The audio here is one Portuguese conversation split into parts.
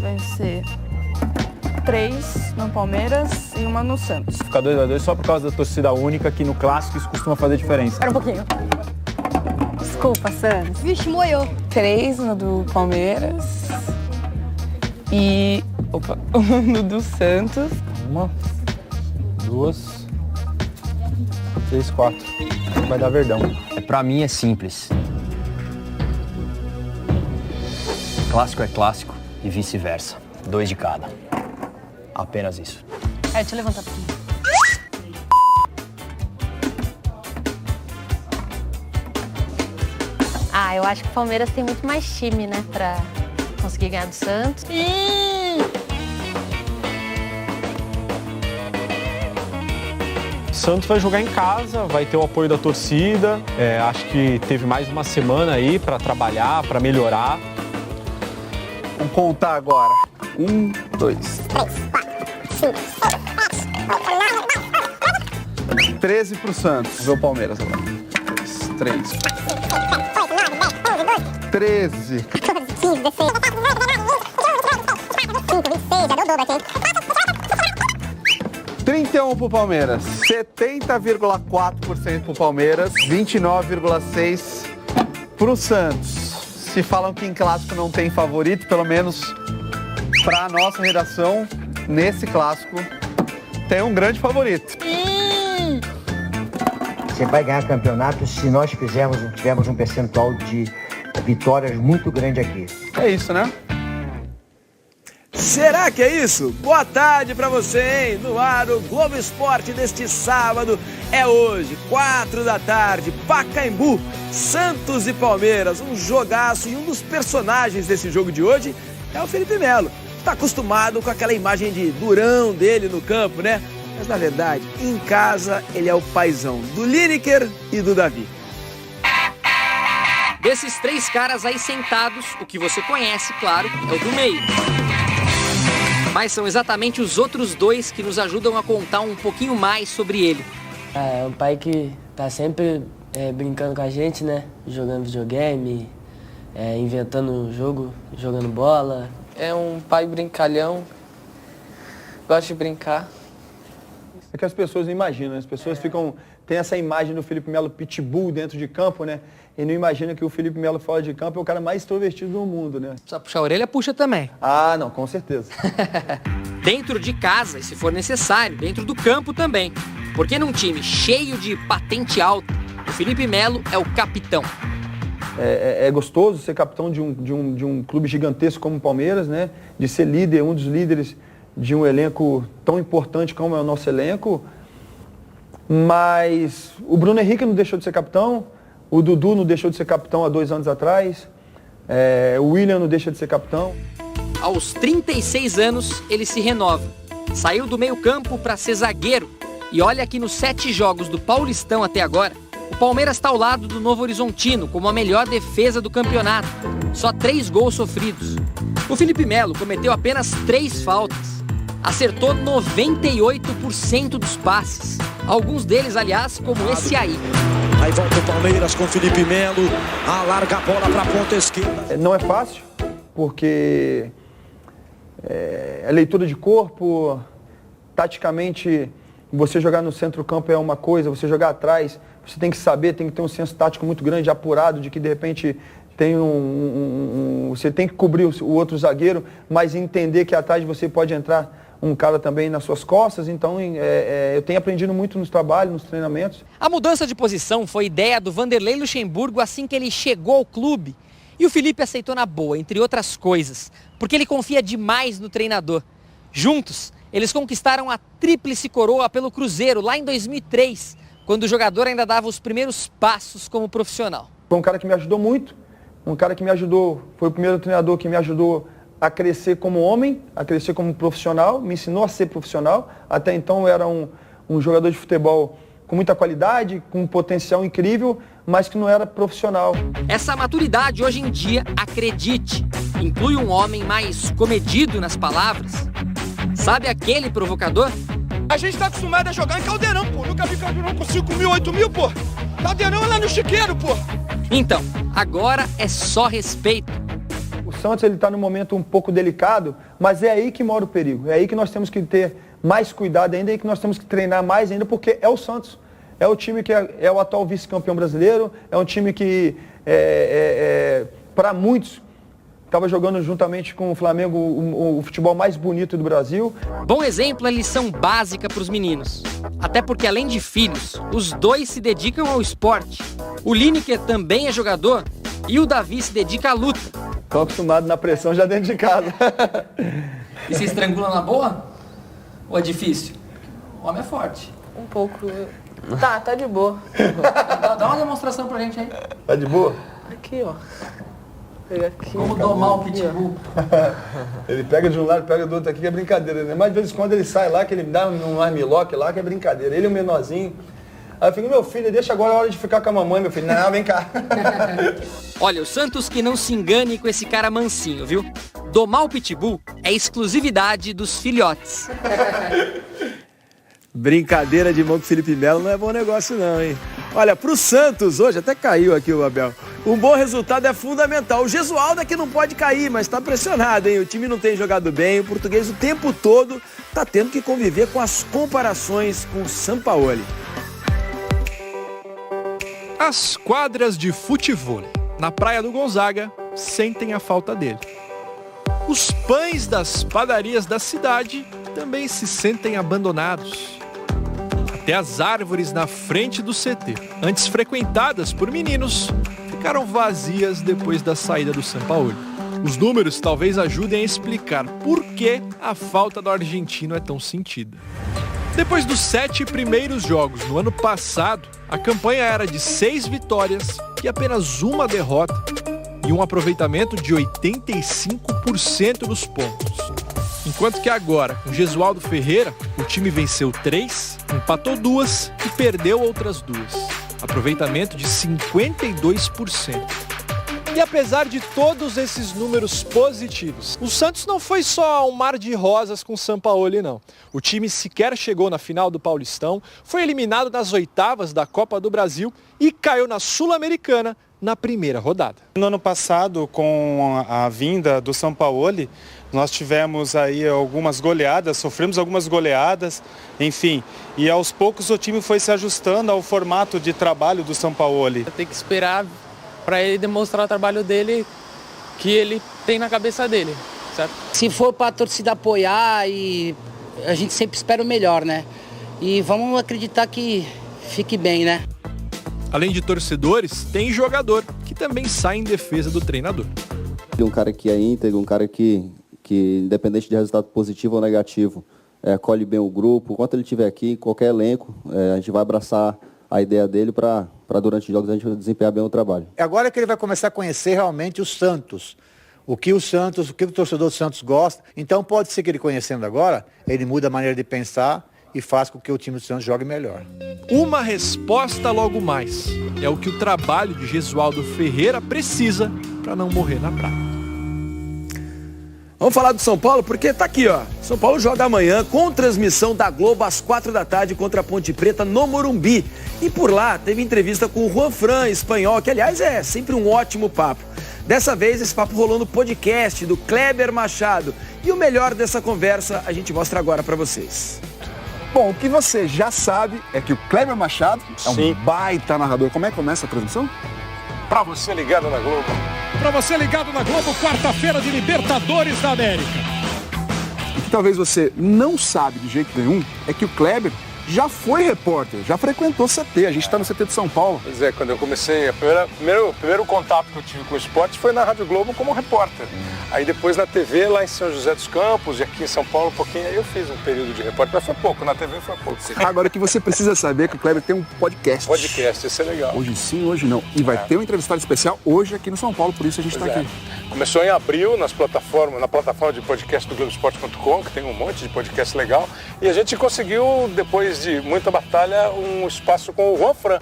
vai ser 3 no Palmeiras e 1 no Santos. Ficar 2-2 só por causa da torcida única, que no clássico isso costuma fazer diferença. Espera um pouquinho. Desculpa, Santos. Vixe, moiou. 3 no do Palmeiras e 1 no do Santos. 1, 2, 3, 4. Vai dar Verdão. Pra mim é simples. Clássico é clássico e vice-versa. 2 de cada. Apenas isso. Deixa eu levantar um pouquinho. Eu acho que o Palmeiras tem muito mais time, né, pra conseguir ganhar do Santos. Santos vai jogar em casa, vai ter o apoio da torcida. Acho que teve mais uma semana aí para trabalhar, para melhorar. Vamos contar agora. 1, 2, 3, 4, 5, 6, 13 pro Santos. Vamos ver o Palmeiras agora. 3, 13. 14, 15, 16. 5, 26, já deu dobro aqui. 31 pro Palmeiras. 70,4% pro Palmeiras. 29,6% pro Santos. Se falam que em clássico não tem favorito, pelo menos pra nossa redação, nesse clássico, tem um grande favorito. Você vai ganhar campeonato se nós tivermos um percentual de vitórias muito grande aqui. É isso, né? Será que é isso? Boa tarde pra você, hein? No ar, o Globo Esporte deste sábado é hoje, 4 da tarde, Pacaembu, Santos e Palmeiras, um jogaço, e um dos personagens desse jogo de hoje é o Felipe Melo. Está acostumado com aquela imagem de durão dele no campo, né? Mas na verdade, em casa, ele é o paizão do Lineker e do Davi. Desses 3 caras aí sentados, o que você conhece, claro, é o do meio. Mas são exatamente os outros 2 que nos ajudam a contar um pouquinho mais sobre ele. É um pai que tá sempre brincando com a gente, né? Jogando videogame, inventando jogo, jogando bola. É um pai brincalhão, gosta de brincar. É que as pessoas não imaginam, as pessoas tem essa imagem do Felipe Melo pitbull dentro de campo, né? E não imagina que o Felipe Melo fora de campo é o cara mais extrovertido do mundo, né? Precisa puxar a orelha, puxa também. Ah, não, com certeza. Dentro de casa, e se for necessário, dentro do campo também. Porque num time cheio de patente alta, o Felipe Melo é o capitão. É gostoso ser capitão de um clube gigantesco como o Palmeiras, né? De ser líder, um dos líderes de um elenco tão importante como é o nosso elenco. Mas o Bruno Henrique não deixou de ser capitão, o Dudu não deixou de ser capitão há 2 anos atrás, o William não deixa de ser capitão. Aos 36 anos, ele se renova. Saiu do meio-campo para ser zagueiro. E olha que nos 7 jogos do Paulistão até agora, o Palmeiras está ao lado do Novo Horizontino como a melhor defesa do campeonato. Só 3 gols sofridos. O Felipe Melo cometeu apenas 3 faltas. Acertou 98% dos passes. Alguns deles, aliás, como esse aí. Aí volta o Palmeiras com Felipe Melo, alarga a bola para a ponta esquerda. Não é fácil, porque é leitura de corpo, taticamente, você jogar no centro-campo é uma coisa, você jogar atrás, você tem que saber, tem que ter um senso tático muito grande, apurado, de que de repente tem você tem que cobrir o outro zagueiro, mas entender que atrás você pode entrar um cara também nas suas costas. Então eu tenho aprendido muito nos trabalhos, nos treinamentos. A mudança de posição foi ideia do Vanderlei Luxemburgo assim que ele chegou ao clube. E o Felipe aceitou na boa, entre outras coisas, porque ele confia demais no treinador. Juntos, eles conquistaram a tríplice coroa pelo Cruzeiro lá em 2003, quando o jogador ainda dava os primeiros passos como profissional. Foi um cara que me ajudou muito, foi o primeiro treinador que me ajudou a crescer como homem, a crescer como profissional, me ensinou a ser profissional. Até então eu era um jogador de futebol com muita qualidade, com um potencial incrível, mas que não era profissional. Essa maturidade hoje em dia, acredite, inclui um homem mais comedido nas palavras. Sabe aquele provocador? A gente tá acostumado a jogar em Caldeirão, pô. Nunca vi Caldeirão com 5 mil, 8 mil, pô. Caldeirão é lá no Chiqueiro, pô. Então, agora é só respeito. O Santos ele está num momento um pouco delicado, mas é aí que mora o perigo. É aí que nós temos que ter mais cuidado ainda, é aí que nós temos que treinar mais ainda, porque é o Santos. É o time que é o atual vice-campeão brasileiro, é um time que, para muitos, estava jogando juntamente com o Flamengo o futebol mais bonito do Brasil. Bom exemplo é lição básica para os meninos. Até porque, além de filhos, os dois se dedicam ao esporte. O Lineker também é jogador e o Davi se dedica à luta. Estou acostumado na pressão já dentro de casa. E se estrangula na boa? Ou é difícil? O homem é forte. Um pouco. Tá de boa. Dá uma demonstração pra gente aí. Tá de boa? Aqui, ó. Pegar aqui. Como domar o pitbull. Ele pega de um lado, pega do outro aqui, que é brincadeira, né? Mas de vez em quando ele sai lá, que ele me dá um armlock lá, que é brincadeira. Ele é o menorzinho. Aí eu fico, meu filho, deixa agora a hora de ficar com a mamãe, meu filho. Não, vem cá. Olha, o Santos que não se engane com esse cara mansinho, viu? Domar o pitbull é exclusividade dos filhotes. Brincadeira de mão com o Felipe Melo não é bom negócio não, hein? Olha, pro Santos hoje, até caiu aqui o Abel, um bom resultado é fundamental. O Gesualdo é que não pode cair, mas tá pressionado, hein? O time não tem jogado bem, o português o tempo todo tá tendo que conviver com as comparações com o Sampaoli. As quadras de futevôlei na Praia do Gonzaga sentem a falta dele. Os pães das padarias da cidade também se sentem abandonados. Até as árvores na frente do CT, antes frequentadas por meninos, ficaram vazias depois da saída do Sampaoli. Os números talvez ajudem a explicar por que a falta do argentino é tão sentida. Depois dos 7 primeiros jogos no ano passado, a campanha era de 6 vitórias e apenas uma derrota, e um aproveitamento de 85% nos pontos. Enquanto que agora, com Gesualdo Ferreira, o time venceu 3, empatou 2 e perdeu outras 2. Aproveitamento de 52%. E apesar de todos esses números positivos, o Santos não foi só um mar de rosas com o Sampaoli, não. O time sequer chegou na final do Paulistão, foi eliminado nas oitavas da Copa do Brasil e caiu na Sul-Americana na primeira rodada. No ano passado, com a vinda do Sampaoli, nós tivemos aí algumas goleadas, sofremos algumas goleadas, enfim. E aos poucos o time foi se ajustando ao formato de trabalho do Sampaoli. Tem que esperar para ele demonstrar o trabalho dele, que ele tem na cabeça dele, certo? Se for para a torcida apoiar, e a gente sempre espera o melhor, né? E vamos acreditar que fique bem, né? Além de torcedores, tem jogador que também sai em defesa do treinador. Um cara que é íntegro, um cara que independente de resultado positivo ou negativo, acolhe bem o grupo. Enquanto ele estiver aqui, em qualquer elenco, a gente vai abraçar a ideia dele para durante os jogos a gente desempenhar bem o trabalho. Agora que ele vai começar a conhecer realmente o Santos. O que o torcedor do Santos gosta. Então pode ser que ele conhecendo agora, ele muda a maneira de pensar e faz com que o time do Santos jogue melhor. Uma resposta logo mais. É o que o trabalho de Gesualdo Ferreira precisa para não morrer na praia. Vamos falar do São Paulo, porque tá aqui, ó. São Paulo joga amanhã com transmissão da Globo às 4 da tarde contra a Ponte Preta no Morumbi. E por lá teve entrevista com o Juanfran, espanhol, que aliás é sempre um ótimo papo. Dessa vez esse papo rolou no podcast do Kleber Machado. E o melhor dessa conversa a gente mostra agora para vocês. Bom, o que você já sabe é que o Kleber Machado é um baita narrador. Como é que começa a transmissão? Pra você ligado na Globo. Pra você ligado na Globo, quarta-feira de Libertadores da América. O que talvez você não sabe de jeito nenhum é que o Kleber já foi repórter, já frequentou CT. A gente está no CT de São Paulo. Pois é, quando eu comecei, o primeiro contato que eu tive com o esporte foi na Rádio Globo como repórter. Aí depois na TV, lá em São José dos Campos, e aqui em São Paulo um pouquinho, aí eu fiz um período de repórter, mas foi pouco, na TV foi pouco. Agora o que você precisa saber é que o Kleber tem um podcast. Podcast, isso é legal. Hoje sim, hoje não. E vai ter um entrevistado especial hoje aqui no São Paulo, por isso a gente está aqui. Começou em abril na plataforma de podcast do Globoesporte.com, que tem um monte de podcast legal, e a gente conseguiu, depois de muita batalha, um espaço com o Juanfran,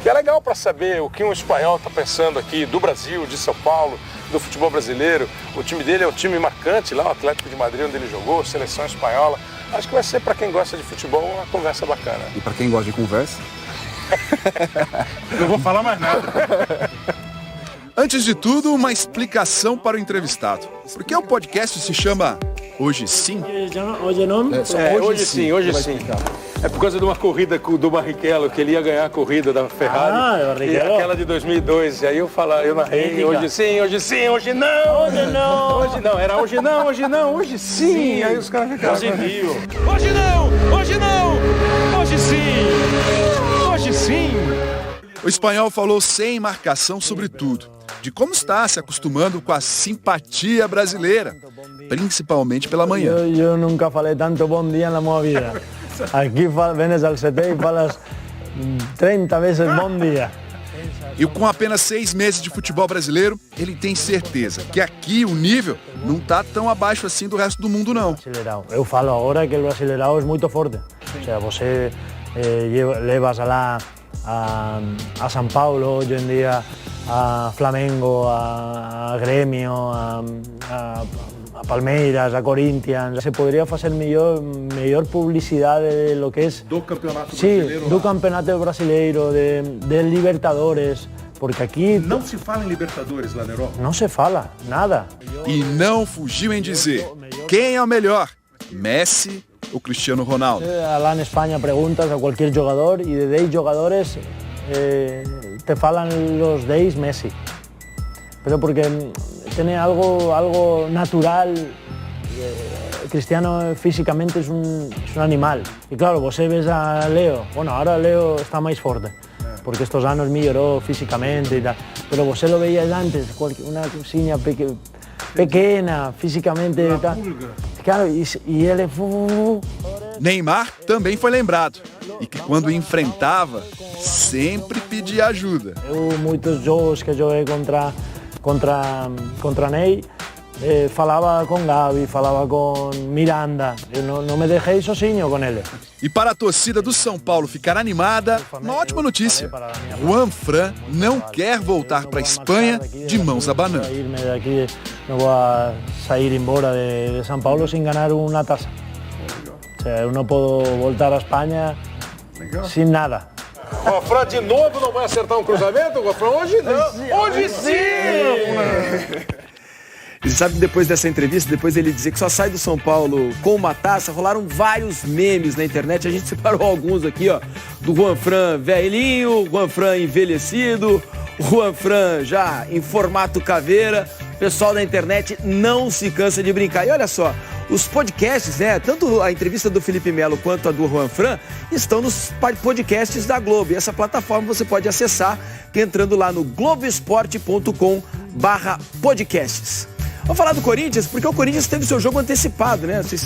que é legal para saber o que um espanhol está pensando aqui do Brasil, de São Paulo, do futebol brasileiro. O time dele é um time marcante lá, o Atlético de Madrid, onde ele jogou, seleção espanhola. Acho que vai ser, para quem gosta de futebol, uma conversa bacana. E para quem gosta de conversa? Não vou falar mais nada. Antes de tudo, uma explicação para o entrevistado. Por que o podcast se chama Hoje Sim? Hoje sim. É por causa de uma corrida do Barrichello, que ele ia ganhar a corrida da Ferrari. E aquela de 2002. E aí eu narrei, hoje sim, hoje sim, hoje não. Hoje não. Hoje não, era hoje não, hoje não, hoje sim. Aí os caras ficaram. Hoje não, hoje não, hoje sim, hoje sim. O espanhol falou sem marcação sobre tudo, de como está se acostumando com a simpatia brasileira, principalmente pela manhã. Eu nunca falei tanto bom dia na minha vida. Aqui vienes ao CT e falas 30 vezes bom dia. E com apenas 6 meses de futebol brasileiro, ele tem certeza que aqui o nível não está tão abaixo assim do resto do mundo, não. Eu falo agora que o Brasileirão é muito forte. Ou seja, você levas lá a São Paulo hoje em dia, a Flamengo, a Grêmio, a Palmeiras, a Corinthians. Se poderia fazer melhor publicidade de lo que é do campeonato brasileiro. Sim, do campeonato brasileiro, de Libertadores, porque aqui não se fala em Libertadores lá na Europa. Não se fala nada. E não fugiu em dizer quem é o melhor, Messi ou Cristiano Ronaldo. Lá na Espanha perguntas a qualquer jogador e de 10 jogadores te falam os 10 Messi. Pero porque tiene algo natural. Cristiano físicamente es un animal. Y claro, você ves a Leo. Bueno, ahora Leo está más fuerte, porque estos años mejoró físicamente y tal. Pero você lo veías antes, una cosinha pequena, físicamente y tal. Claro, e ele... Neymar também foi lembrado. E que quando enfrentava, sempre pedia ajuda. Muitos jogos que joguei contra Ney, falava com Gavi, falava com Miranda. Eu não me deixei sozinho com ele. E para a torcida do São Paulo ficar animada, uma ótima notícia. Juanfran não quer voltar para a Espanha de mãos abanando. Não vou sair embora de São Paulo sem ganhar uma taça. Ou seja, eu não posso voltar à Espanha sem nada. Juanfran de novo não vai acertar um cruzamento? Juanfran hoje não. Hoje sim! E sabe que depois dessa entrevista, depois ele dizer que só sai do São Paulo com uma taça, rolaram vários memes na internet. A gente separou alguns aqui, ó. Do Juanfran velhinho, Juanfran envelhecido, Juanfran já em formato caveira. O pessoal da internet não se cansa de brincar. E olha só, os podcasts, né? Tanto a entrevista do Felipe Melo quanto a do Juanfran estão nos podcasts da Globo. E essa plataforma você pode acessar entrando lá no globesport.com/podcasts. Vamos falar do Corinthians, porque o Corinthians teve seu jogo antecipado, né? Não sei se